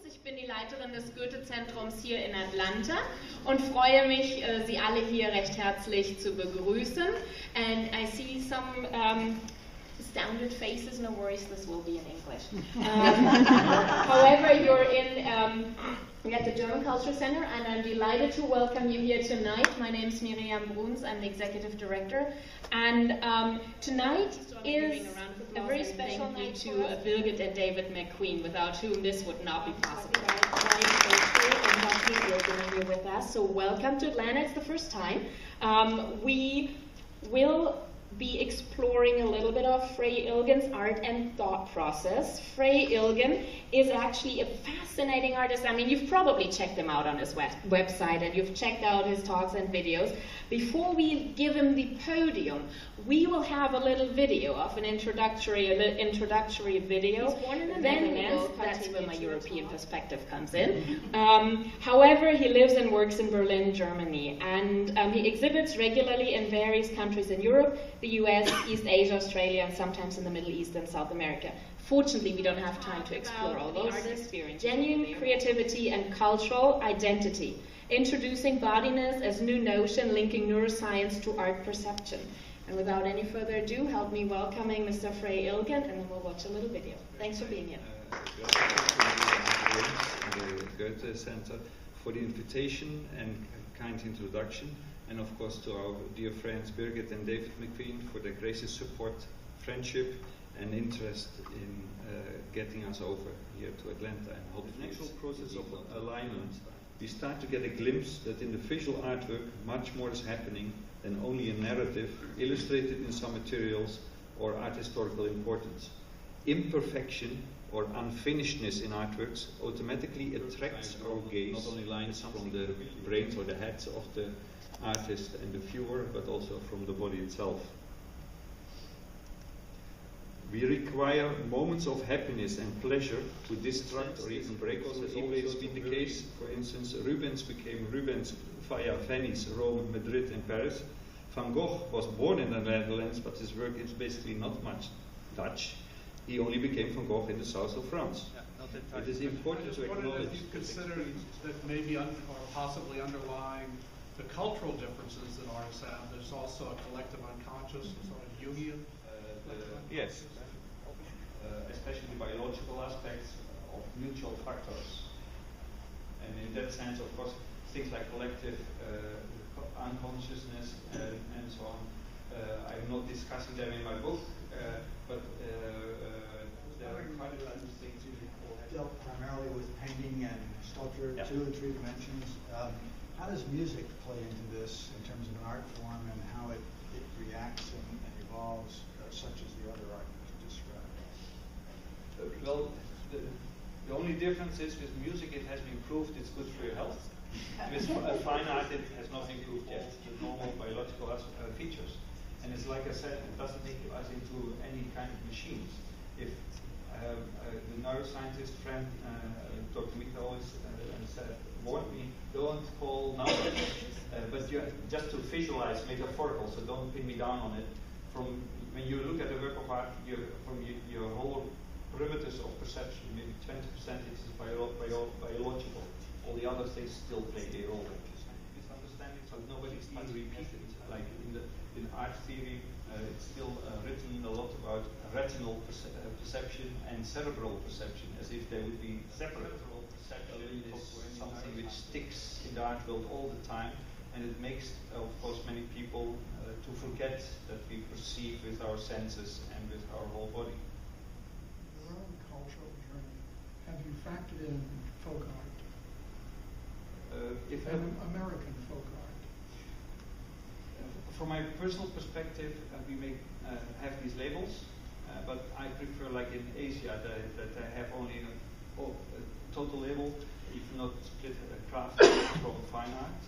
Ich bin die Leiterin des Goethe-Zentrums hier in Atlanta und freue mich, Sie alle hier recht herzlich zu begrüßen. And I see some astounded faces. No worries, this will be in English. However, you're at the German Culture Center, and I'm delighted to welcome you here tonight. My name is Miriam Bruns. I'm the executive director, and tonight is a very special night to Birgit and David McQueen, without whom this would not be possible. Here with us, so welcome to Atlanta. It's the first time. We will be exploring a little bit of Frey Ilgen's art and thought process. Frey Ilgen is actually a fascinating artist. I mean, you've probably checked him out on his website, and you've checked out his talks and videos. Before we give him the podium, we will have a little video of an introductory video. He's born in the Netherlands. That's where my European perspective comes in. However, he lives and works in Berlin, Germany, and he exhibits regularly in various countries in Europe, the US, East Asia, Australia, and sometimes in the Middle East and South America. Fortunately, we don't have time to explore all those. Genuine creativity and cultural identity. Introducing bodiness as new notion linking neuroscience to art perception. And without any further ado, help me welcoming Mr. Frey Ilgen, and then we'll watch a little video. Thanks for being here. The Goethe Center for the invitation and kind introduction, and of course to our dear friends Birgit and David McQueen for their gracious support, friendship, and interest in getting us over here to Atlanta. And hopefully the natural process of alignment, we start to get a glimpse that in the visual artwork much more is happening than only a narrative illustrated in some materials or art historical importance. Imperfection or unfinishedness in artworks automatically attracts our gaze, not only lines from the brains or the heads of the artist and the viewer, but also from the body itself. We require moments of happiness and pleasure to distract or even break us, as always been the case. For instance, Rubens became Rubens via Venice, Rome, Madrid, and Paris. Van Gogh was born in the Netherlands, but his work is basically not much Dutch. He only became Van Gogh in the south of France. Yeah, it is important to acknowledge. If you consider that maybe or possibly underlying the cultural differences that artists have, there's also a collective unconscious, a sort of union. Yes, especially the biological aspects of mutual factors. And in that sense, of course, things like collective unconsciousness and so on. I'm not discussing them in my book, but there are quite a few things you dealt primarily with painting and sculpture, yeah. 2 and 3 dimensions. How does music play into this in terms of an art form and how it reacts and evolves, such as the other art you described? Well, the only difference is with music it has been proved it's good for your health. With fine art it has not been proved yet, the normal biological features. And it's like I said, it doesn't make us into any kind of machines. If the neuroscientist friend, Dr. Mika always warned me, don't call numbers, but you just to visualize metaphorical, so don't pin me down on it. From when you look at a work of art, from your whole parameters of perception, maybe 20% is biological. All the other things still play a role. Misunderstanding, so nobody's trying to repeat it. Like in art theory, it's still written a lot about retinal perception and cerebral perception, as if they would be separate. Perception is something which sticks in the art world all the time, and it makes, of course, many people to forget that we perceive with our senses and with our whole body. Your own cultural journey, have you factored in folk art? American folk art? From my personal perspective, we may have these labels, but I prefer, like in Asia, that I have only a total label, if not split craft from fine art.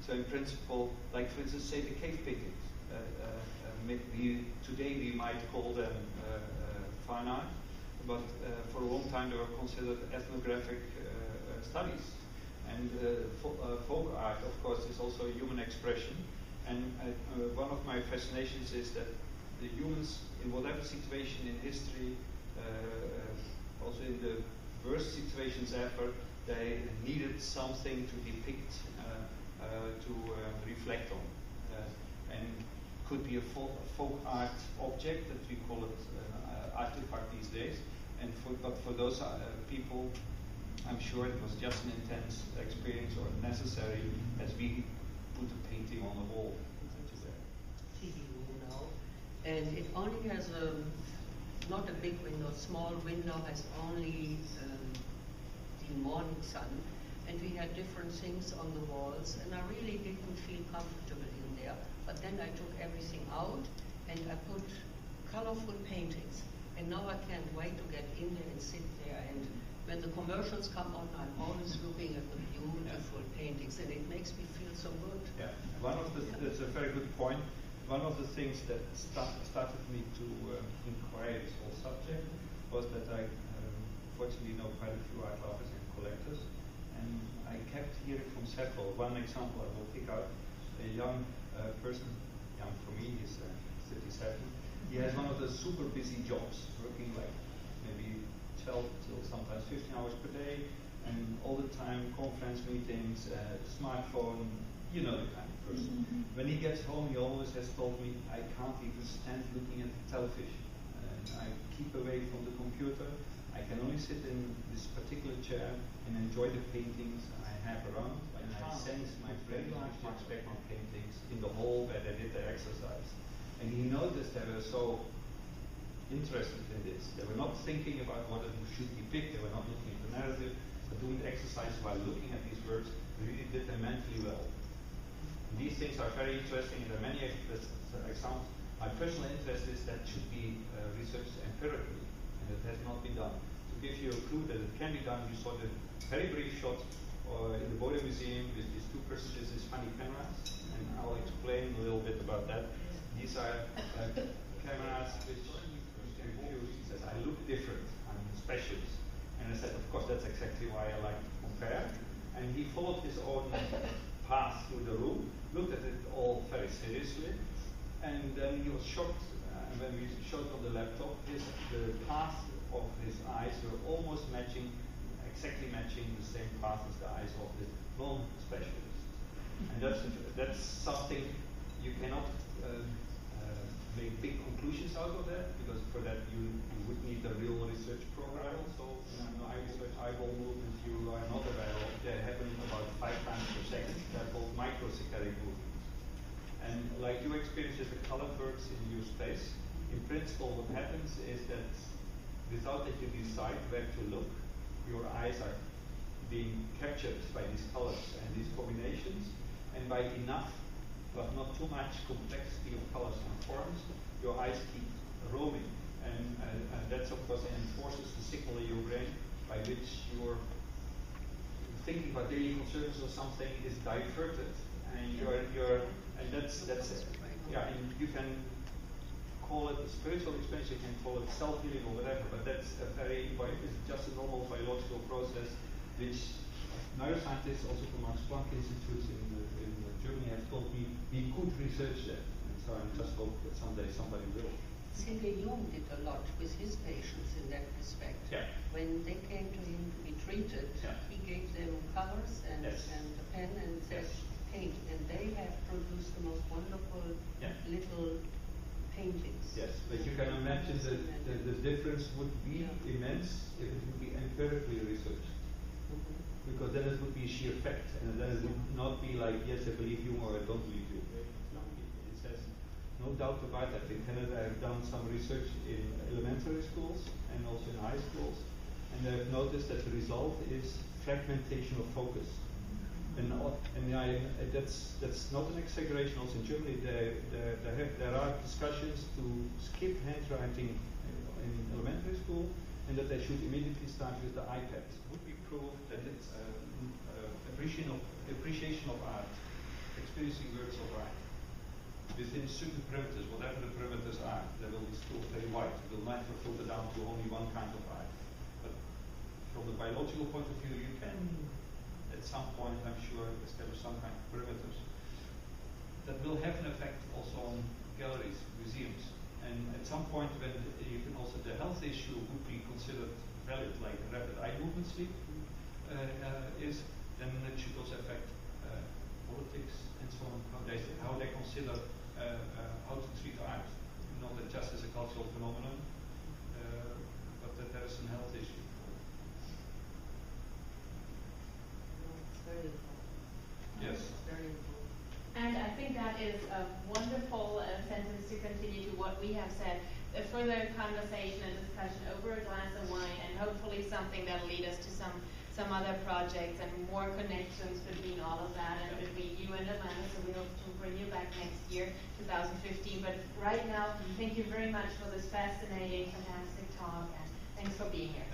So in principle, like for instance, say the cave paintings. Today we might call them fine art, but for a long time they were considered ethnographic studies. And folk art, of course, is also a human expression. And what one of my fascinations is that the humans, in whatever situation in history, also in the worst situations ever, they needed something to depict, to reflect on. And could be a folk art object that we call it artifact these days. But for those people, I'm sure it was just an intense experience or necessary as we put a painting on the wall. TV window, and it only has not a big window, small window, has only the morning sun, and we had different things on the walls, and I really didn't feel comfortable in there. But then I took everything out and I put colorful paintings, and now I can't wait to get in there and sit there. And when the commercials come on, I'm always looking at the beautiful paintings, and it makes me feel so good. Yeah, that's a very good point. One of the things that started me to inquire this whole subject was that I fortunately know quite a few art lovers and collectors, and I kept hearing from several. One example I will pick out: a young person, young for me, he's 37. He has one of the super busy jobs, working like maybe 12 till sometimes 15 hours per day, and all the time conference meetings, smartphone, you know the kind of person. When he gets home, he always has told me, I can't even stand looking at the television. I keep away from the computer. I can only sit in this particular chair and enjoy the paintings I have around, and I sense my very large Max Beckmann paintings in the hall where they did their exercise. And he noticed they were so interested in this. They were not thinking about what it should depict, they were not looking at the narrative, but doing the exercise while looking at these works really did them mentally well. And these things are very interesting, and there are many examples. My personal interest is that should be researched empirically, and it has not been done. To give you a clue that it can be done, you saw the very brief shot in the Bode Museum with these two personages, these funny cameras, and I'll explain a little bit about that. These are cameras which he says, I look different, I'm a specialist. And I said, of course, that's exactly why I like to compare. And he followed his own path through the room, looked at it all very seriously, and then he was shocked when we showed on the laptop, the path of his eyes were almost matching, exactly matching the same path as the eyes of the non-specialist. And that's something you cannot make big conclusions out of that, because for that you would need a real research program. So I research eyeball movements you are not aware of. They happen about 5 times per second. They're called microcephalic movements. And like you experience as the color works in your space, in principle what happens is that without that you decide where to look, your eyes are being captured by these colors and these combinations, and by enough but not too much complexity of colors and forms, your eyes keep roaming. And that's of course enforces the signal in your brain by which your thinking about daily concerns or something is diverted. And and that's yeah, and you can call it a spiritual experience, you can call it self-healing or whatever, but that's it's just a normal biological process which neuroscientists also from Max Planck Institute in Germany have told me we could research that. And so I just hope that someday somebody will. C.G. Jung did a lot with his patients in that respect. Yeah. When they came to him to be treated, he gave them colors and a pen and said, paint. And they have produced the most wonderful little paintings. Yes, but you can imagine that the difference would be immense if it would be empirically researched. Because then it would be sheer fact, and then it would not be like, yes, I believe you or I don't believe you. It says, no doubt about that. In Canada, I've done some research in elementary schools and also in high schools, and I've noticed that the result is fragmentation of focus. And that's not an exaggeration. Also in Germany, there are discussions to skip handwriting in elementary school, and that they should immediately start with the iPad. Would be proof that it's appreciation of art, experiencing works of art within certain parameters, whatever the parameters are. They will be still very wide. It will never filter down to only one kind of art. But from the biological point of view, you can, at some point, I'm sure, establish some kind of parameters that will have an effect also on galleries, museums. And at some point when you can also, the health issue would be considered valid, like rapid eye movement sleep is, then it should also affect politics and so on, how they consider how to treat art, not just as a cultural phenomenon, but that there is some health issue. It's very important. Yes. It's very important. And I think that is a wonderful sentence to continue to what we have said. A further conversation and discussion over a glass of wine, and hopefully something that'll lead us to some other projects and more connections between all of that and between you and Atlanta. So we hope to bring you back next year, 2015. But right now, thank you very much for this fascinating, fantastic talk, and thanks for being here.